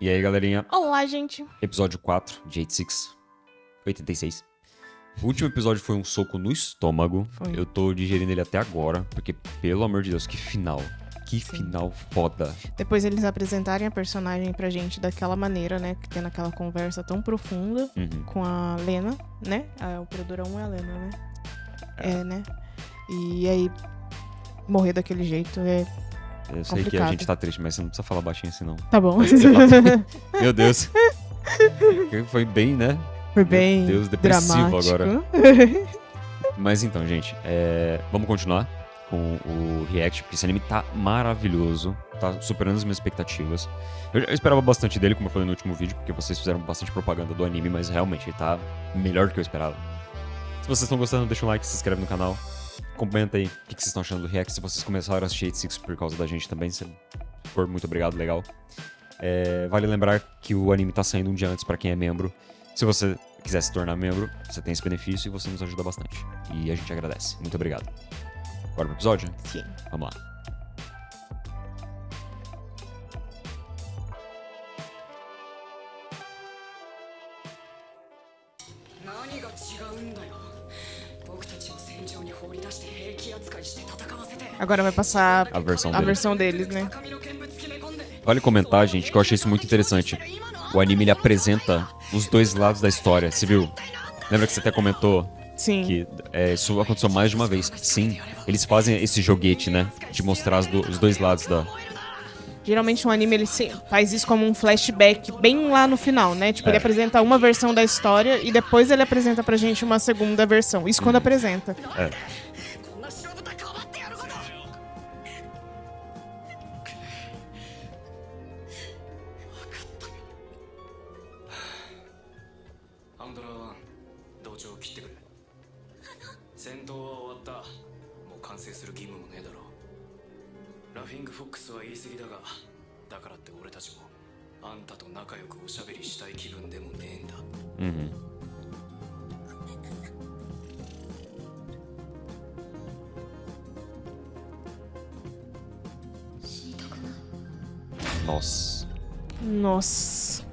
E aí, galerinha? Olá, gente. Episódio 4 de 86. O último episódio foi um soco no estômago. Foi. Eu tô digerindo ele até agora, porque, pelo amor de Deus, que final. Que final foda. Depois eles apresentarem a personagem pra gente daquela maneira, né? Que tem naquela conversa tão profunda com a Lena, né? A operadora 1 é a Lena, né? É, né? E aí, morrer daquele jeito é Eu sei que a gente tá triste, mas você não precisa falar baixinho assim, não. Tá bom. Meu Deus. Foi bem, né? Foi bem Meu Deus, depressivo dramático. agora. Mas então, gente, vamos continuar com o react, porque esse anime tá maravilhoso, tá superando as minhas expectativas. Eu esperava bastante dele, como eu falei no último vídeo, porque vocês fizeram bastante propaganda do anime, mas realmente ele tá melhor do que eu esperava. Se vocês estão gostando, deixa um like, se inscreve no canal, comenta aí o que vocês estão achando do react, se vocês começaram a assistir 86 por causa da gente também, se for, muito obrigado, legal. Vale lembrar que o anime tá saindo um dia antes pra quem é membro. Se você quiser se tornar membro, você tem esse benefício e você nos ajuda bastante. E a gente agradece. Muito obrigado. Bora pro episódio? Sim. Vamos lá. Agora vai passar A versão a dele. versão deles, né? Vale comentar, gente, que eu achei isso muito interessante. O anime, ele apresenta os dois lados da história, você viu? Lembra que você até comentou Sim. que isso aconteceu mais de uma vez? Sim, eles fazem esse joguete, né? De mostrar os dois lados da... Geralmente um anime ele faz isso como um flashback bem lá no final, né? Tipo, ele apresenta uma versão da história e depois ele apresenta pra gente uma segunda versão. Isso quando apresenta. É. Nossa. Nossa.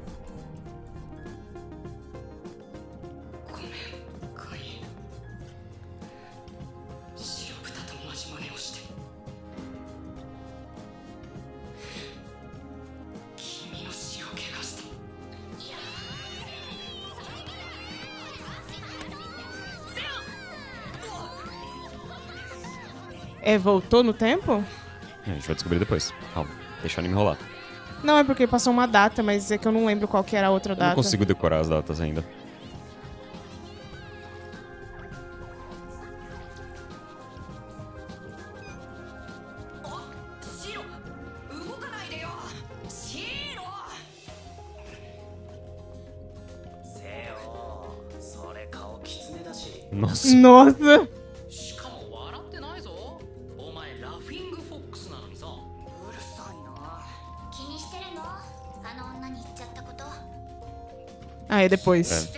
Voltou no tempo? A gente vai descobrir depois. Calma, deixa o anime rolar. Não, é porque passou uma data, mas é que eu não lembro qual que era a outra Eu data. não consigo decorar as datas ainda. Nossa. Nossa! Aí depois.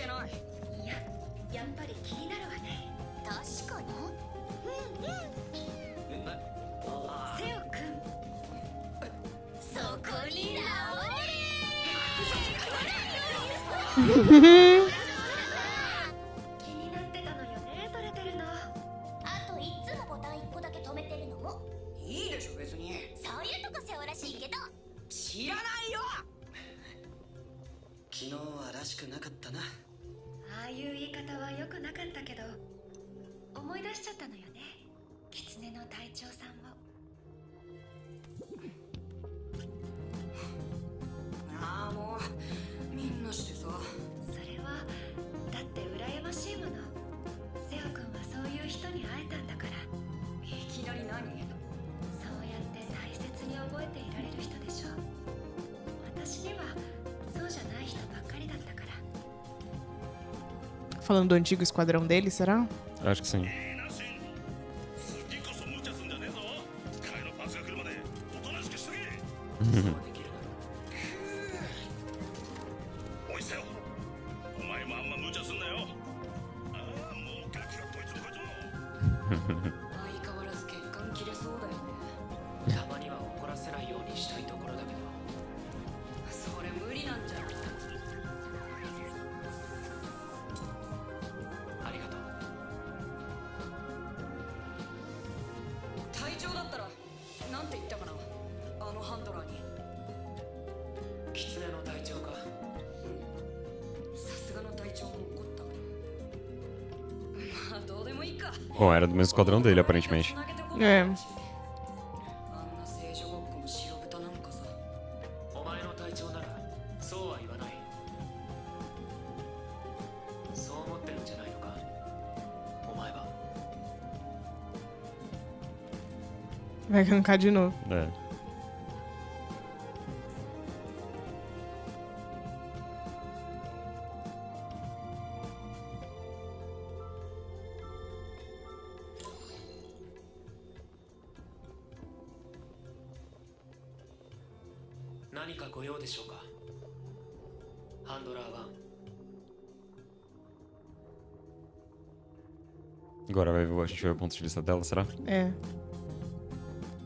Falando do antigo esquadrão dele, será? Acho que sim. 狐の隊長か。さすがの隊長も怒った。まあどうでもいいか。 Bom, era do mesmo esquadrão dele, aparentemente. É. あんな聖女ごっこも白豚なんかさ。お前の隊長ならそうは言わない。そう思ってるんじゃないのか、お前は。 Vai arrancar de novo. É. Nanika ご用でしょうか。ハンドラー1。 Agora a gente vai ver o ponto de vista dela, será? É.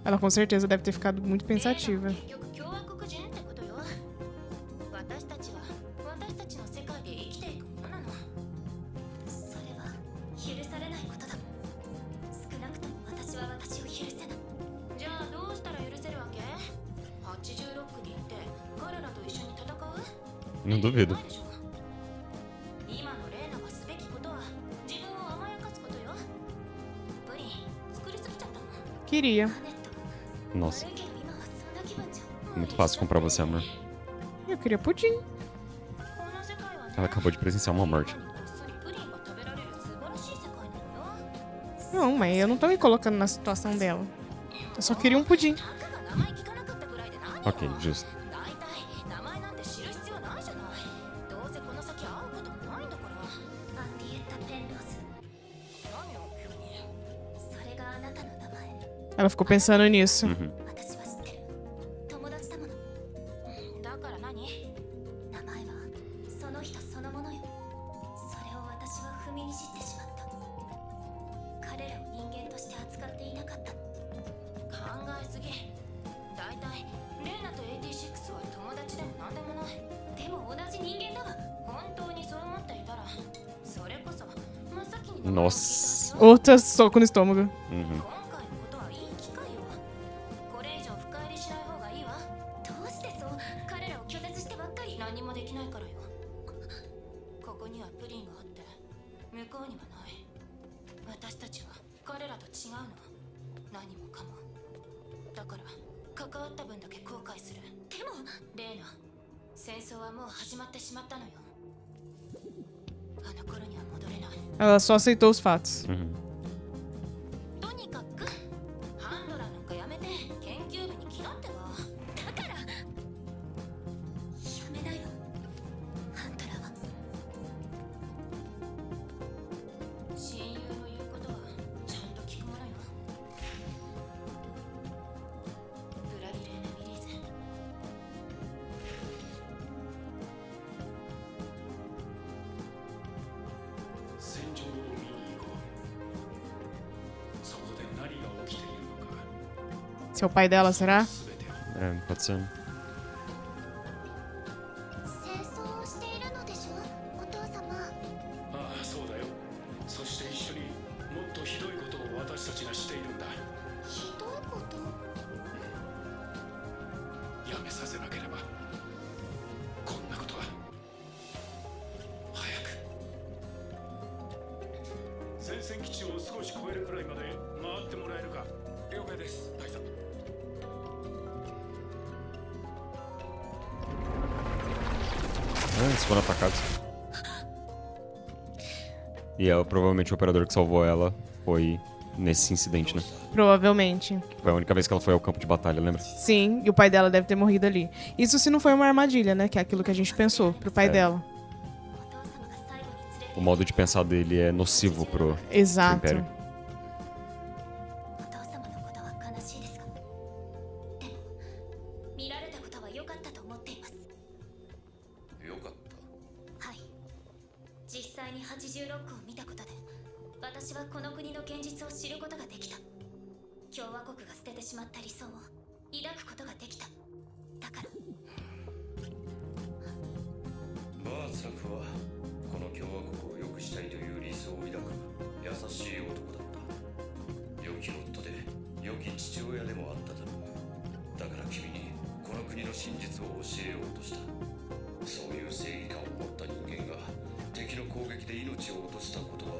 Ela com certeza deve ter ficado muito pensativa. 結局共和国人ってことよ。私たちは私たちの世界で生きていくものなの。それは許されないことだ。少なくとも私は私を許せない。じゃあどうしたら許せるわけ？86に行って彼らと一緒に戦う？ Não duvido. ないでしょ。今のレーナがすべきことは自分を甘やかすことよ。プリン作りすぎちゃったの。 Queria. Nossa, 悪いけど今はそんな気分じゃ。 muito fácil comprar você, amor. Eu queria pudim. この世界はね Ela acabou de presenciar uma morte. こっそりプリンが食べられる素晴らしい世界なのよ。 Não, mas eu não tô me colocando na situação dela. Eu só queria um pudim. たかが名前聞かなかったくらいで何よ。 Ok, justo. 大体名前なんて知る必要ないじゃない。どうせこの先会うこともないんだから。アンディエッタ・ペンローズ。何よ急に。それがあなたの名前。 Ela ficou pensando nisso. Uhum. 私は知ってる。友達だもの。だから何？名前はその人そのものよ。それを私は踏みにじってしまった。彼らを人間として扱っていなかった。考えすぎ。だいたいレーナと86は友達でも何でもない。でも同じ人間だわ。本当にそう思っていたら、それこそ真っ先に名前を聞いたはず Nossa. よ。 Outra soco no estômago. Uhum. 今回のことはいい機会よ。これ以上深入りしない方がいいわ。どうしてそう彼らを拒絶してばっかり。何もできないからよ。ここにはプリンがあって向こうにはない。私たちは彼らと違うの。何もかも。だから関わった分だけ後悔する。でもレーナ、戦争はもう始まってしまったのよ。あの頃には戻れない。 Ela só aceitou os fatos. Uhum. とにかくハンドラーなんかやめて研究部に来なっては。だからやめないわ。ハンドラーは親友の言うことはちゃんと聞くものよ。ブラディレーナ・ミリーゼ。戦場を見に行こう。そこで何が起きているのか。 Seu pai dela, será? 全てを。 É, pode ser. 戦争をしているのでしょお父様。ああ、そうだよ。そして一緒にもっとひどいことを私たちがしているんだ。ひどいこと？やめさせなければこんなことは。早く前線基地を少し超えるくらいまで回ってもらえるか。了解です、大佐。 Ah, eles foram atacados. E ela, provavelmente o operador que salvou ela foi nesse incidente, né? Provavelmente. Foi a única vez que ela foi ao campo de batalha, lembra? Sim, e o pai dela deve ter morrido ali. Isso se não foi uma armadilha, né? Que é aquilo que a gente pensou pro pai É. dela. お父様が最後に連れて O modo de pensar dele é nocivo pro Exato. Império. お父様のことは悲しいですが、でも見られたことは良かったと思っています。よかった。はい。実際に86を見たことで、私はこの国の現実を知ることができた。共和国が捨ててしまった理想を抱くことができた。だからバーツラフはこの共和国を良くしたいという理想を抱く優しい男だった。良き夫で良き父親でもあっただろう。だから君にこのの国の真実を教えようとした。そういう正義感を持った人間が敵の攻撃で命を落としたことは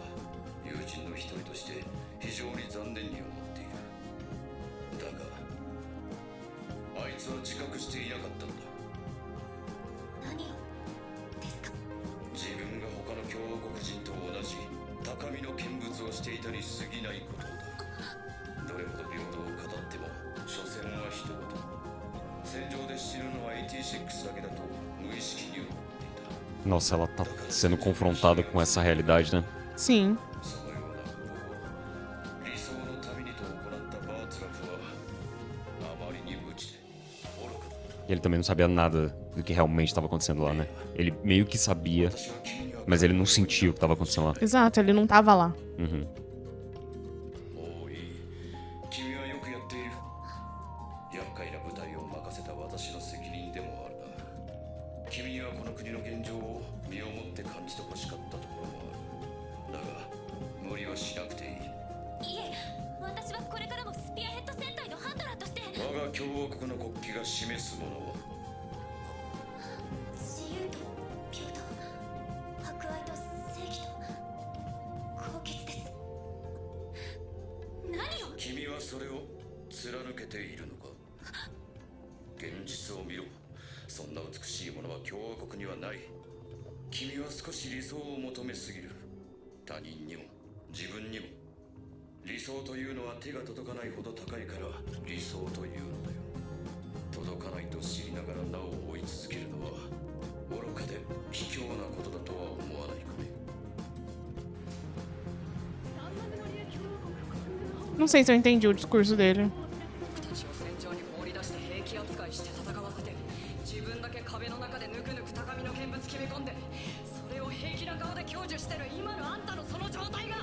友人の一人として非常に残念に思っている。だがあいつは自覚していなかったのだ。何をですか？自分が他の共和国人と同じ高みの見物をしていたに過ぎないことだ。どれほど平等を語っても所詮は一言。戦場で死ぬのは86だけだと無意識に思っていた。 Nossa, ela tá sendo confrontada com essa realidade, né? Sim. そのようなことを理想のためにと行ったバーツラフはあまりに無知で愚かだった。 E ele também não sabia nada do que realmente estava acontecendo lá, né? Ele meio que sabia, mas ele não sentia o que estava acontecendo lá. Exato, ele não tava lá. Uhum. もういい。君はよくやっている。厄介な部隊を任せた私の責任でもあるが、君にはこの国の現状を身をもって感じてほしかったところもある。だが無理はしなくていい。いえ、私はこれからもスピアヘッド戦隊のハンドラーとして我が共和国の国旗が示すものは自由と平等、博愛と正義と高潔です。何を？君はそれを貫けているのか？現実を見ろ。そんな美しいものは共和国にはない。君は少し理想を求めすぎる。他人にも自分にも。理想というのは手が届かないほど高いから理想というのだよ。届かないと知りながらなお追い続けるのは愚かで卑怯なことだとは思わないかね。 Não sei se eu entendi o discurso dele. 僕たちを戦場に放り出して兵器扱いして戦わせて、自分だけ壁の中でぬくぬく高みの見物決め込んで、それを平気な顔で享受してる今のあんたのその状態が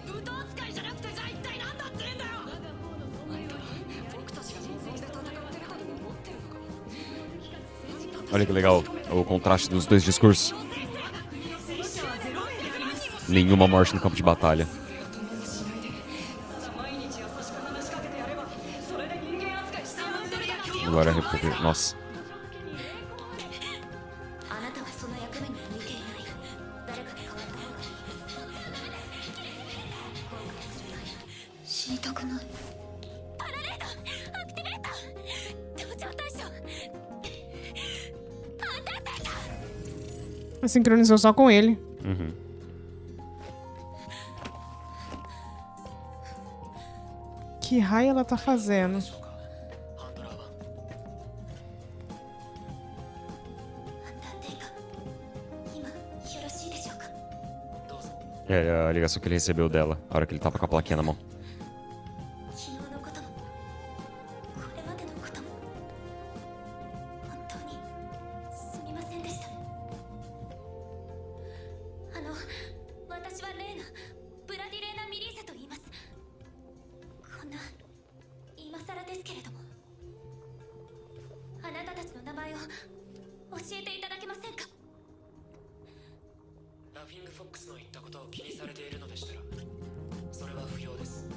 豚扱いじゃなくて、じゃあ一体何だって言うんだよ。あんた僕たちが望んで戦ってるとでも思ってるのか？ Olha que legal o contraste dos dois discursos. Nenhuma morte no campo de batalha. Agora a República. Nossa. あなたはその役目に向いていない。誰かに変わった方がいい。後悔するなよ。死にたくない。パラレードアクティベート同調対象アンダーテイカー。 Sincronizou só com ele. Uhum. Que raio ela tá fazendo? É a ligação que ele recebeu dela, a hora que ele tava com a plaquinha na mão. 昨日のこともこれまでのことも本当にすみませんでした。私はレーナ、ブラディレーナ・ミリーセと言います。こんな今更ですけれども、あなたたちの名前を教えていただけませんか？ラフィング・フォックスの言ったことを気にされているのでしたら、それは不要です。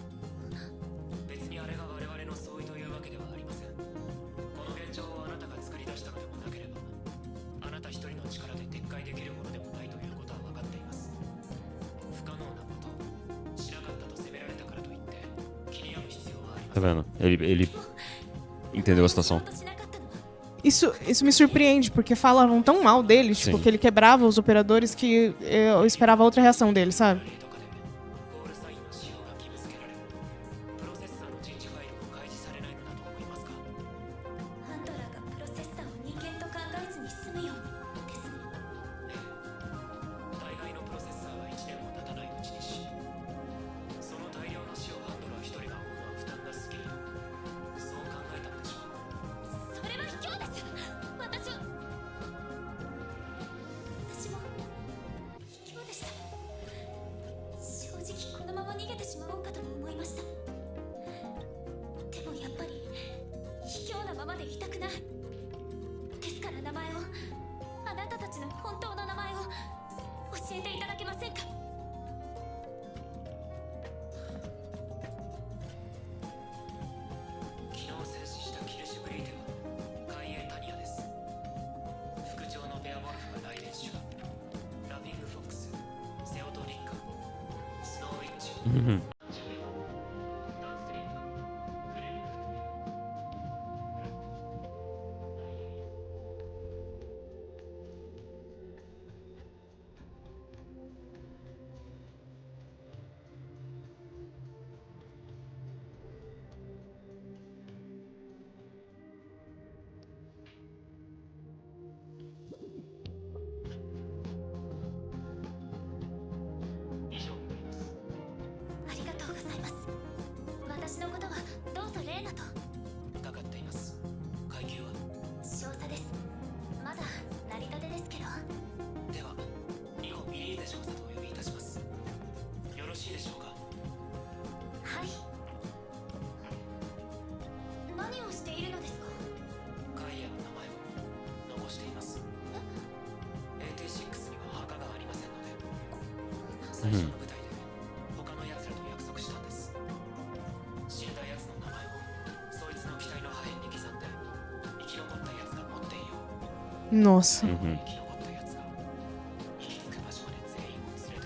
別にあれが我々の相違というわけではありません。この現状をあなたが作り出したのでもなければ、あなた一人の力で撤回できるものでもないということは分かっています。不可能なことをしなかったと責められたからといって気に病む必要はありませ Tá ん。 vendo? Ele entendeu a situação. Isso me surpreende, porque falavam tão mal dele, tipo, Sim. que ele quebrava os operadores, que eu esperava outra reação dele, sabe? とかでコールサインの使用が義務付けられ、プロセッサーの人事ファイルも開示されないのだと思いますか？ハンドラーがプロセッサーを人間と考えずに済むようにですね。大概のプロセッサーは1年も経たないうちに死に、その大量の死をハンドラー1人が負うのは負担がすぎると、そう考えたのでしょう。それは卑怯です。私も卑怯でした。Uhum. Nossa. Uhum.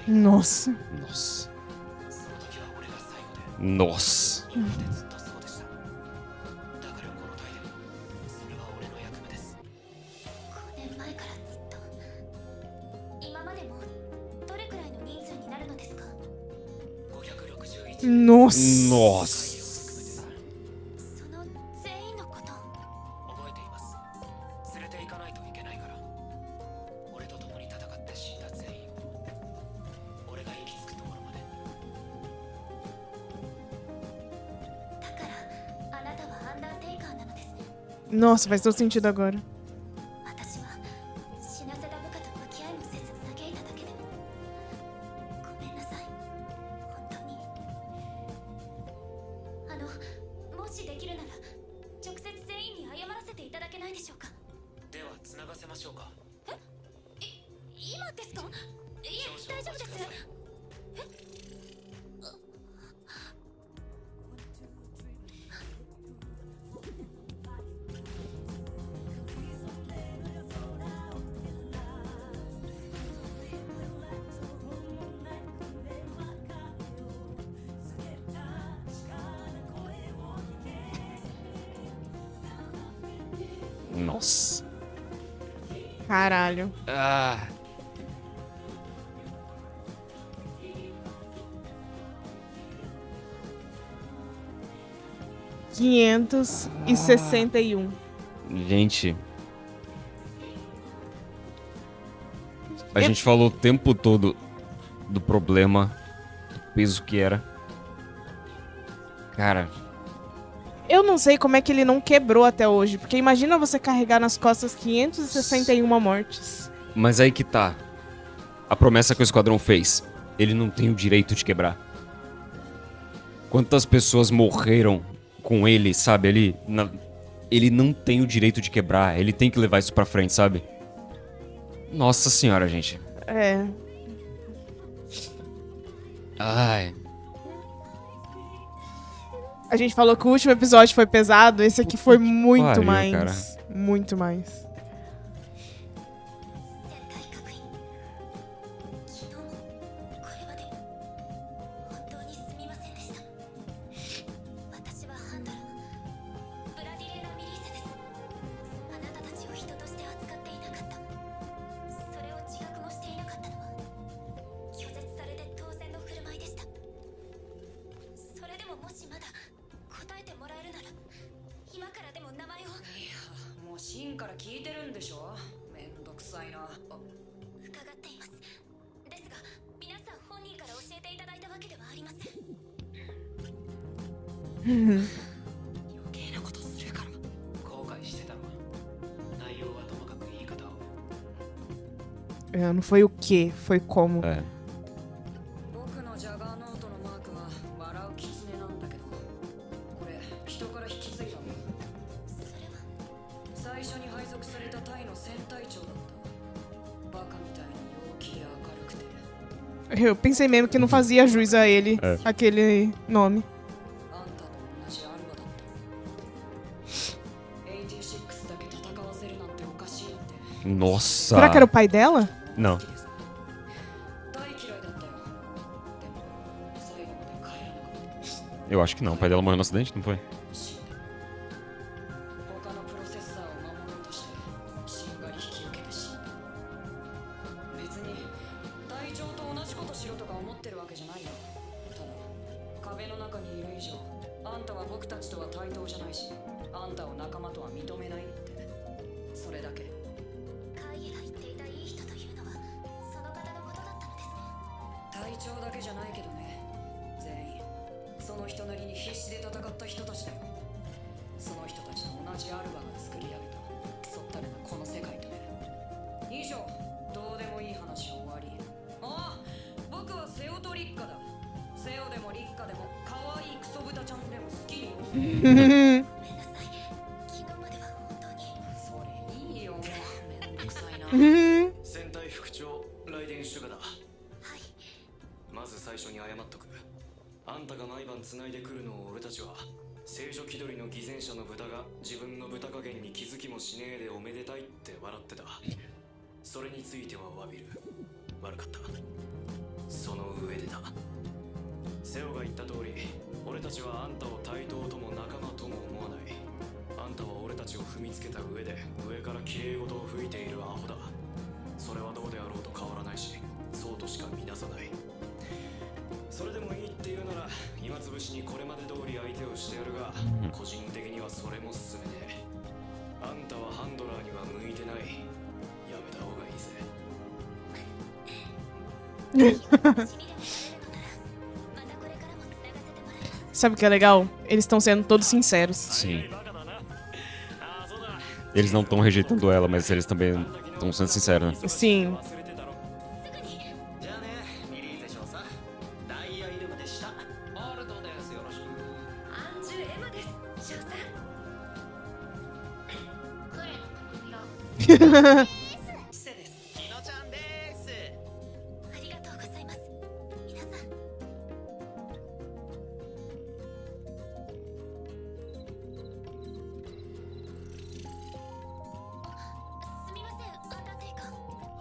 Nossa. Nossa. Nossa. Nossa. Nossa. その全員のこと覚えています。連れて行かないといけないから。俺と共に戦って死んだ全員を俺が行き着くところまで。だからあなたはアンダーテイカーなのですね。 Nossa, faz todo sentido agora. 私は死なせた部下と向き合いもせず嘆いただけでごめんなさい。本当に。もしできるなら直接全員に謝らせていただけないでしょうか。では繋がせましょうか。今ですか？いえ、大丈夫です。Nossa. Caralho. Ah. $561. Gente. A gente falou o tempo todo do problema, do peso que era. Cara, Eu não sei como é que ele não quebrou até hoje, porque imagina você carregar nas costas 561 mortes. mas aí que tá. A promessa que o Esquadrão fez. Ele não tem o direito de quebrar. Quantas pessoas morreram com ele, sabe, ali? Ele não tem o direito de quebrar. Ele tem que levar isso pra frente, sabe? Nossa senhora, gente. É. Ai. A gente falou que o último episódio foi pesado, esse aqui foi muito pariu, mais. cara. Muito mais. 戦隊局員、昨日もこれまで本当にすみませんでした。私はハンドラブラディレーナ・ミリーセです。あなたたちを人として扱っていなかった。それを自覚もしていなかったのは拒絶されて当然の振る舞いでした。それでももしまだ答えてもらえるなら今からでも名前を。いや、もうシンから聞いてるんでしょ。めんどくさいな。伺っています。ですが皆さん本人から教えていただいたわけではありません。余計なことするから。後悔してたろ。内容はともかく言い方を。É, não foi o que, foi como. É. 僕のジャガーノートのマークは笑うキツネなんだけど、これ人から引き継いだんだ。それは最初に配属されたタイの戦隊長だった。バカみたいに陽気で明るくて。 Eu pensei mesmo que não fazia jus a ele, É. aquele nome. あんたと同じアルバだった。86だけ戦わせるなんておかしいって。 Nossa. Será que era o pai dela? Não. 大嫌いだったよ。でも最後まで Eu acho que não. O pai dela morreu no acidente, não foi? 死んだ他のプロセッサーを守ろうとしてしんがり引き受けて死んだ別に隊長と同じことしろとか思ってるわけじゃないよただ壁の中にいる以上あんたは僕たちとは対等じゃないしあんたを仲間とは認めないってそれだけカイエが言っていたいい人というのはその方のことだったのですね隊長だけじゃないけどね全員その人なりに必死で戦った人たちだよその人たちと同じアルバが作り上げたクソったれなこの世界とね以上どうでもいい話は終わりああ僕はセオとリッカだセオでもリッカでも可愛いクソ豚ちゃんでも好きにごめんなさい昨日までは本当にそれいいよもうめんどくさいな戦隊副長ライデンシュガだはいまず最初に謝っとくあんたが毎晩繋いでくるのを俺たちは聖女気取りの偽善者の豚が自分の豚加減に気づきもしねえでおめでたいって笑ってたそれについては詫びる悪かったその上でだセオが言った通り俺たちはあんたを対等とも仲間とも思わないあんたは俺たちを踏みつけた上で上から綺麗事を吹いているアホだそれはどうであろうと変わらないしそうとしか見なさないそれでもいいって言うなら今つぶしにこれまで通り相手をしてやるが個人的にはそれも進めねえあんたはハンドラーには向いてないやめた方がいいぜ私にでもやれるのならまたこれからもつながせてもらいます Sabe o que é legal? Eles estão sendo todos sinceros. Sim. Eles não estão rejeitando ela, mas eles também estão sendo sinceros, né? Sim. じゃあねリリーゼ少佐ダイヤイルムでしたアルトですよろしくアンジュ・エマです少佐クレの首を失礼ですキノちゃんですありがとうございます皆さんすみませんアンダーテイカー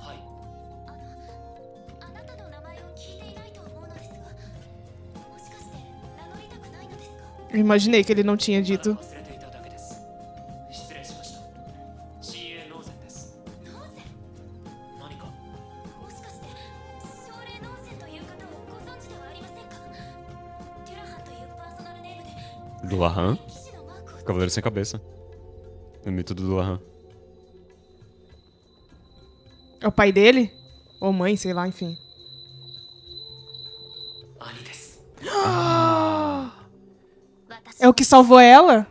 はいあなたの名前を聞いていないと思うのですがもしかして名乗りたくないのですか Eu imaginei que ele não tinha dito. 忘れていただけです失礼しました CA ノーゼンですノーゼン何かもしかして奨励ノーゼンという方をご存知ではありませんかデュラハンというパーソナルネームで Do Lahan. 騎士のマークを Cavaleiro sem cabeça. O mito do Lahan. É o pai dele? Ou mãe, sei lá, enfim. 兄です 私 É o que salvou ela?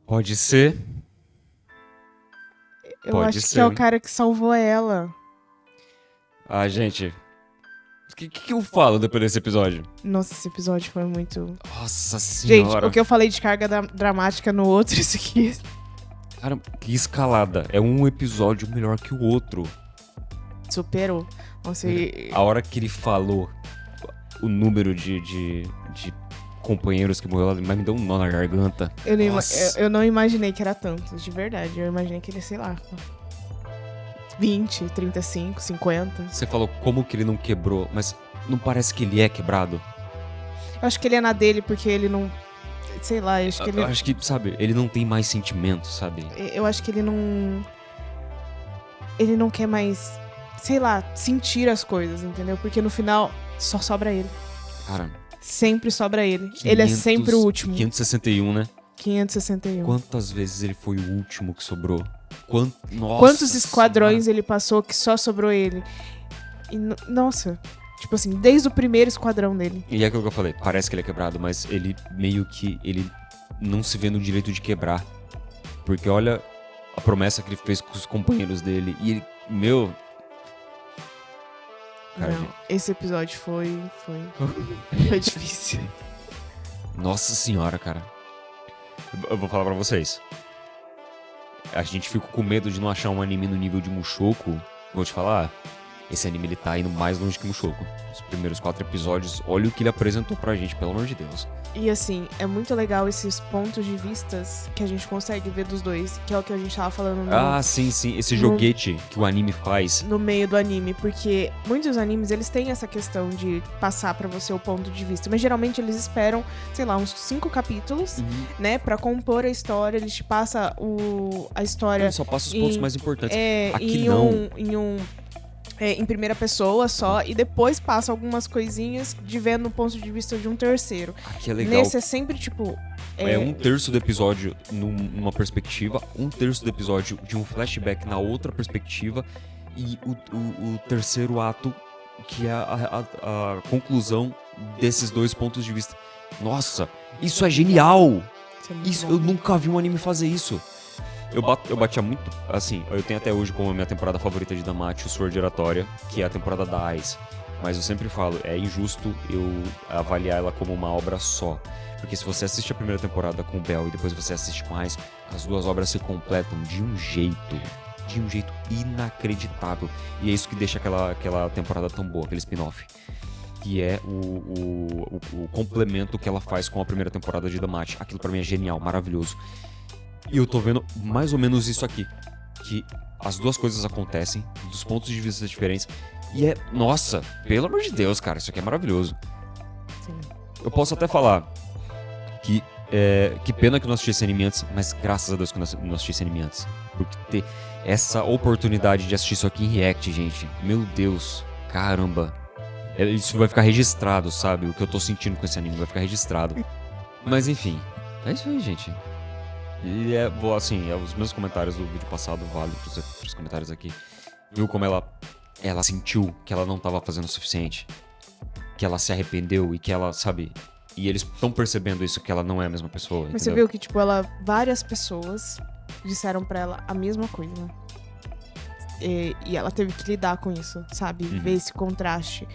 Pode ser. Eu Pode acho que é o ser. cara que salvou ela. Ah, gente. O que eu falo depois desse episódio? Nossa, esse episódio foi muito... Nossa Gente, senhora. o que eu falei de carga dramática no outro, isso aqui... Cara, que escalada. É um episódio melhor que o outro. Superou. Nossa, e... A hora que ele falou o número de companheiros que morreu lá, mas me deu um nó na garganta. Nossa. eu não imaginei que era tanto, de verdade. Eu imaginei que ele, sei lá, 20, 35, 50. Você falou como que ele não quebrou, mas não parece que ele é quebrado? Eu acho que ele é na dele porque ele não... Sei lá, eu acho que ele... Eu acho que, sabe, ele não tem mais sentimento, sabe? Eu acho que ele não... Ele não quer mais, sei lá, sentir as coisas, entendeu? Porque no final só sobra ele. Cara, Sempre sobra ele. Ele é sempre o último. 561, né? 561. Quantas vezes ele foi o último que sobrou? Nossa Quantos esquadrões ele passou que só sobrou ele? E, nossa, tipo assim, desde o primeiro esquadrão dele. E é aquilo que eu falei, parece que ele é quebrado, mas ele meio que ele não se vê no direito de quebrar. Porque olha a promessa que ele fez com os companheiros dele. E ele, meu... Cara, Não, esse episódio foi difícil. Nossa senhora, cara. Eu vou falar pra vocês. A gente ficou com medo de não achar um anime no nível de Mushoku. Vou te falar. esse anime ele tá indo mais longe que Mushoku. Os primeiros 4 episódios, olha o que ele apresentou pra gente, pelo amor de Deus. E assim, é muito legal esses pontos de vistas que a gente consegue ver dos dois, que é o que a gente tava falando Sim, esse joguete que o anime faz. no meio do anime, porque muitos animes, eles têm essa questão de passar pra você o ponto de vista, mas geralmente eles esperam, sei lá, uns 5 capítulos, né, pra compor a história, eles te passam a história Ele só passa os pontos mais importantes. Aqui em não. em primeira pessoa só, e depois passa algumas coisinhas de vendo o ponto de vista de um terceiro. Aqui é legal. Nesse é sempre, tipo... É 1/3 do episódio numa perspectiva, 1/3 do episódio de um flashback na outra perspectiva, e o terceiro ato, que é a conclusão desses 2 pontos de vista. Nossa, isso é genial! Isso, eu nunca vi um anime fazer isso. Eu batia muito, assim, eu tenho até hoje como a minha temporada favorita de Damacy o Sword Oratória, que é a temporada da Ice. Mas eu sempre falo, é injusto eu avaliar ela como uma obra só. Porque se você assiste a primeira temporada com o Bell e depois você assiste com a Ice, as 2 obras se completam de um jeito inacreditável. E é isso que deixa aquela temporada tão boa, aquele spin-off. Que é o complemento que ela faz com a primeira temporada de Damacy. Aquilo pra mim é genial, maravilhoso. E eu tô vendo mais ou menos isso aqui. Que as 2 coisas acontecem, dos pontos de vista diferentes. E é... Nossa, pelo amor de Deus, cara, isso aqui é maravilhoso. Sim. Eu posso até falar que... que pena que eu não assisti esse anime antes, mas graças a Deus que eu não assisti esse anime antes. Porque ter essa oportunidade de assistir isso aqui em React, gente. Meu Deus, caramba. Isso vai ficar registrado, sabe? O que eu tô sentindo com esse anime vai ficar registrado. Mas enfim, é isso aí, gente. E assim, os meus comentários do vídeo passado valem pros comentários aqui. Viu como ela sentiu que ela não tava fazendo o suficiente? Que ela se arrependeu e que ela, sabe... E eles estão percebendo isso, que ela não é a mesma pessoa, Mas você entendeu? viu que, tipo, várias pessoas disseram pra ela a mesma coisa, né? E ela teve que lidar com isso, sabe? Ver esse contraste.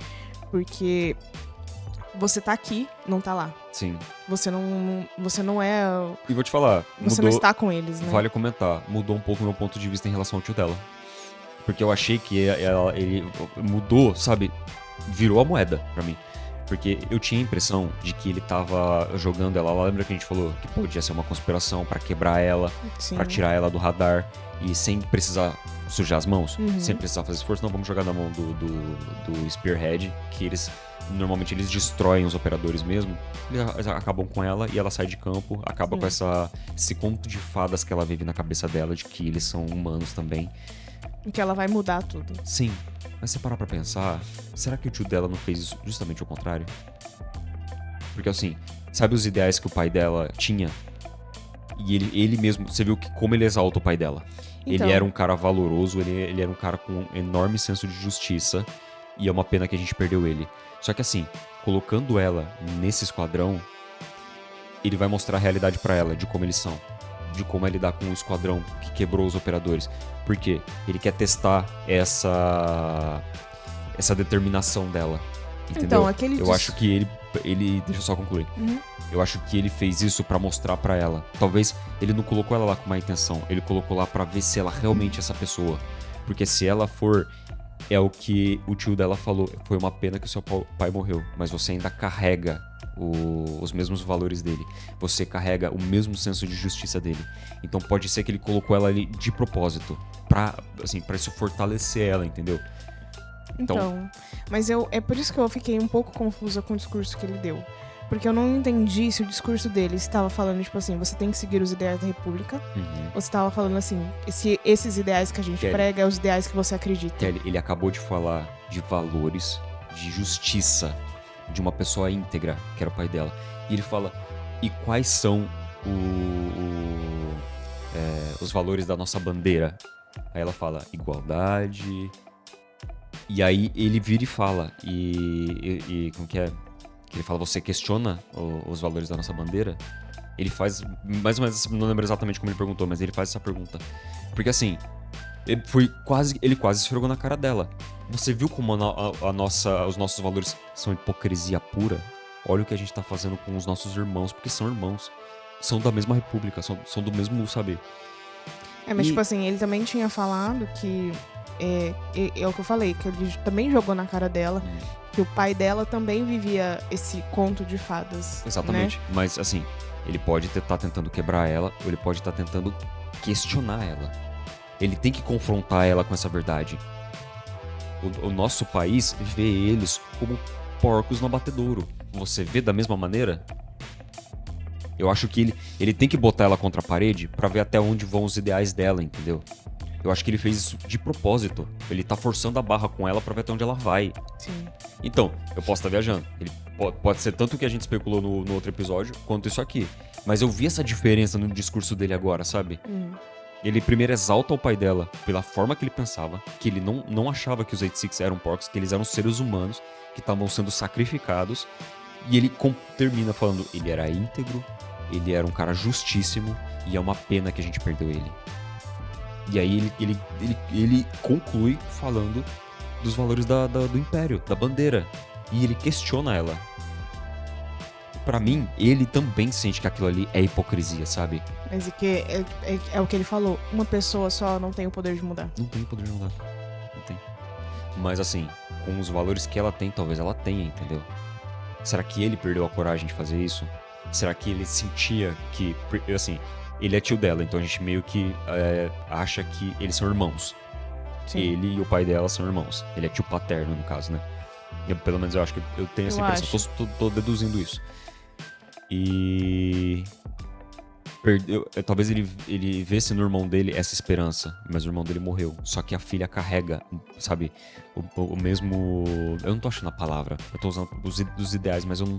Porque você tá aqui, não tá lá. Sim. Você não é... E vou te falar, Você não está com eles, né? Vale comentar, mudou um pouco o meu ponto de vista em relação ao tio dela. Porque eu achei que ele mudou, sabe? Virou a moeda pra mim. Porque eu tinha a impressão de que ele tava jogando ela. Lembra que a gente falou que podia ser uma conspiração pra quebrar ela, Sim. pra tirar ela do radar e sem precisar sujar as mãos, sem precisar fazer esforço. Não, vamos jogar na mão do Spearhead, que normalmente eles destroem os operadores mesmo. Eles acabam com ela e ela sai de campo, acaba com esse conto de fadas que ela vive na cabeça dela, de que eles são humanos também. Que ela vai mudar tudo. Sim, mas se parar pra pensar, será que o tio dela não fez isso justamente ao contrário? Porque assim, sabe os ideais que o pai dela tinha? E ele mesmo, você viu que como ele exalta o pai dela. Então. Ele era um cara valoroso, ele era um cara com um enorme senso de justiça. E é uma pena que a gente perdeu ele. Só que assim, colocando ela nesse esquadrão, ele vai mostrar a realidade pra ela, de como eles são. De como é lidar com o esquadrão que quebrou os operadores. Por quê? Ele quer testar essa determinação dela. Entendeu? Então, aquele Eu acho que ele... Deixa eu só concluir. Eu acho que ele fez isso pra mostrar pra ela. Talvez ele não colocou ela lá com má intenção. Ele colocou lá pra ver se ela realmente é essa pessoa. Porque se ela for... É o que o tio dela falou. Foi uma pena que o seu pai morreu. Mas você ainda carrega os mesmos valores dele. Você carrega o mesmo senso de justiça dele. Então pode ser que ele colocou ela ali de propósito. Pra isso fortalecer ela, entendeu? Então, mas é por isso que eu fiquei um pouco confusa com o discurso que ele deu. Porque eu não entendi se o discurso dele estava falando, tipo assim, você tem que seguir os ideais da República. Ou se estava falando assim, esses ideais que a gente prega é os ideais que você acredita. Kelly, ele acabou de falar de valores, de justiça, de uma pessoa íntegra, que era o pai dela. E ele fala, e quais são os valores da nossa bandeira? Aí ela fala, igualdade... E aí ele vira e fala, como que é? Que ele fala, você questiona os valores da nossa bandeira? Ele faz, mais ou menos, não lembro exatamente como ele perguntou, mas ele faz essa pergunta. Porque assim, ele quase esfregou na cara dela. Você viu como os nossos valores são hipocrisia pura? Olha o que a gente tá fazendo com os nossos irmãos, porque são irmãos. São da mesma república, são do mesmo, sabe? Mas E- tipo assim, ele também tinha falado que... É o que eu falei, que ele também jogou na cara dela. Que o pai dela também vivia esse conto de fadas. Exatamente. Né? Mas, assim, ele pode estar tentando quebrar ela, ou ele pode estar tentando questionar ela. Ele tem que confrontar ela com essa verdade. O nosso país vê eles como porcos no abatedouro. Você vê da mesma maneira? Eu acho que ele tem que botar ela contra a parede pra ver até onde vão os ideais dela, entendeu? Eu acho que ele fez isso de propósito. Ele tá forçando a barra com ela pra ver até onde ela vai. Sim. Então, eu posso estar viajando. Ele pode ser tanto o que a gente especulou no outro episódio, quanto isso aqui. Mas eu vi essa diferença no discurso dele agora, sabe? Ele primeiro exalta o pai dela pela forma que ele pensava, que ele não achava que os 86 eram porcos, que eles eram seres humanos que estavam sendo sacrificados. E ele termina falando, ele era íntegro, ele era um cara justíssimo, e é uma pena que a gente perdeu ele. E aí ele conclui falando dos valores do Império, da bandeira. E ele questiona ela. Pra mim, ele também sente que aquilo ali é hipocrisia, sabe? Mas que é o que ele falou. Uma pessoa só não tem o poder de mudar. Não tem poder de mudar. Não tem. Mas assim, com os valores que ela tem, talvez ela tenha, entendeu? Será que ele perdeu a coragem de fazer isso? Será que ele sentia que... Assim, ele é tio dela, então a gente meio que acha que eles são irmãos. Sim. Ele e o pai dela são irmãos. Ele é tio paterno, no caso, né? Pelo menos eu acho que eu tenho essa impressão. Tô deduzindo isso. E... talvez ele vesse no irmão dele essa esperança, mas o irmão dele morreu. Só que a filha carrega, sabe, o mesmo... Eu não tô achando a palavra. Eu tô usando os ideais, mas eu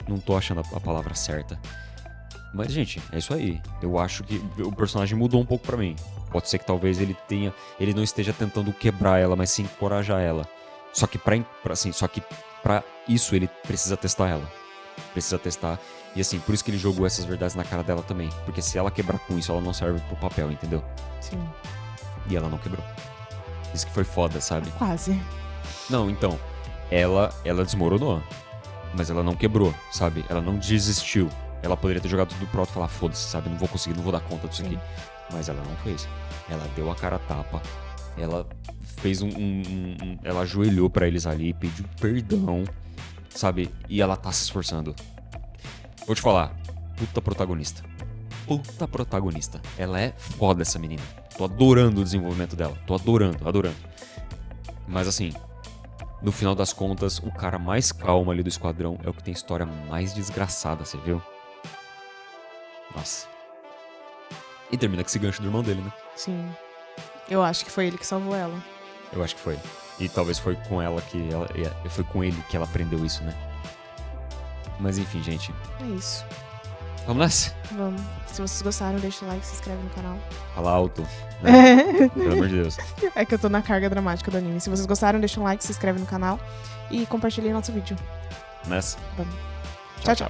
não tô achando a palavra certa. Mas, gente, é isso aí. Eu acho que o personagem mudou um pouco pra mim. Pode ser que talvez ele não esteja tentando quebrar ela, mas sim encorajar ela. Só que pra isso ele precisa testar ela. Precisa testar. E assim, por isso que ele jogou essas verdades na cara dela também. Porque se ela quebrar com isso, ela não serve pro papel, entendeu? Sim. E ela não quebrou. Isso que foi foda, sabe? Quase. Não, então, ela desmoronou. Mas ela não quebrou, sabe? Ela não desistiu. Ela poderia ter jogado tudo pro alto e falar, foda-se, sabe? Não vou conseguir, não vou dar conta disso aqui. Mas ela não fez. Ela deu a cara a tapa. Ela fez ela ajoelhou pra eles ali, pediu perdão, sabe? E ela tá se esforçando. Vou te falar, puta protagonista. Puta protagonista. Ela é foda, essa menina. Tô adorando o desenvolvimento dela. Tô adorando. Mas assim, no final das contas, o cara mais calmo ali do esquadrão é o que tem história mais desgraçada, você viu? Nossa. E termina com esse gancho do irmão dele, né? Sim. Eu acho que foi ele que salvou ela. Eu acho que foi. E talvez foi com ela que foi com ele que ela aprendeu isso, né? Mas enfim, gente. É isso. Vamos nessa? Vamos. Se vocês gostaram, deixa o like, se inscreve no canal. Fala alto. Né? Pelo amor de Deus. É que eu tô na carga dramática do anime. Se vocês gostaram, deixa um like, se inscreve no canal e compartilhe nosso vídeo. Nessa. Vamos. Tchau.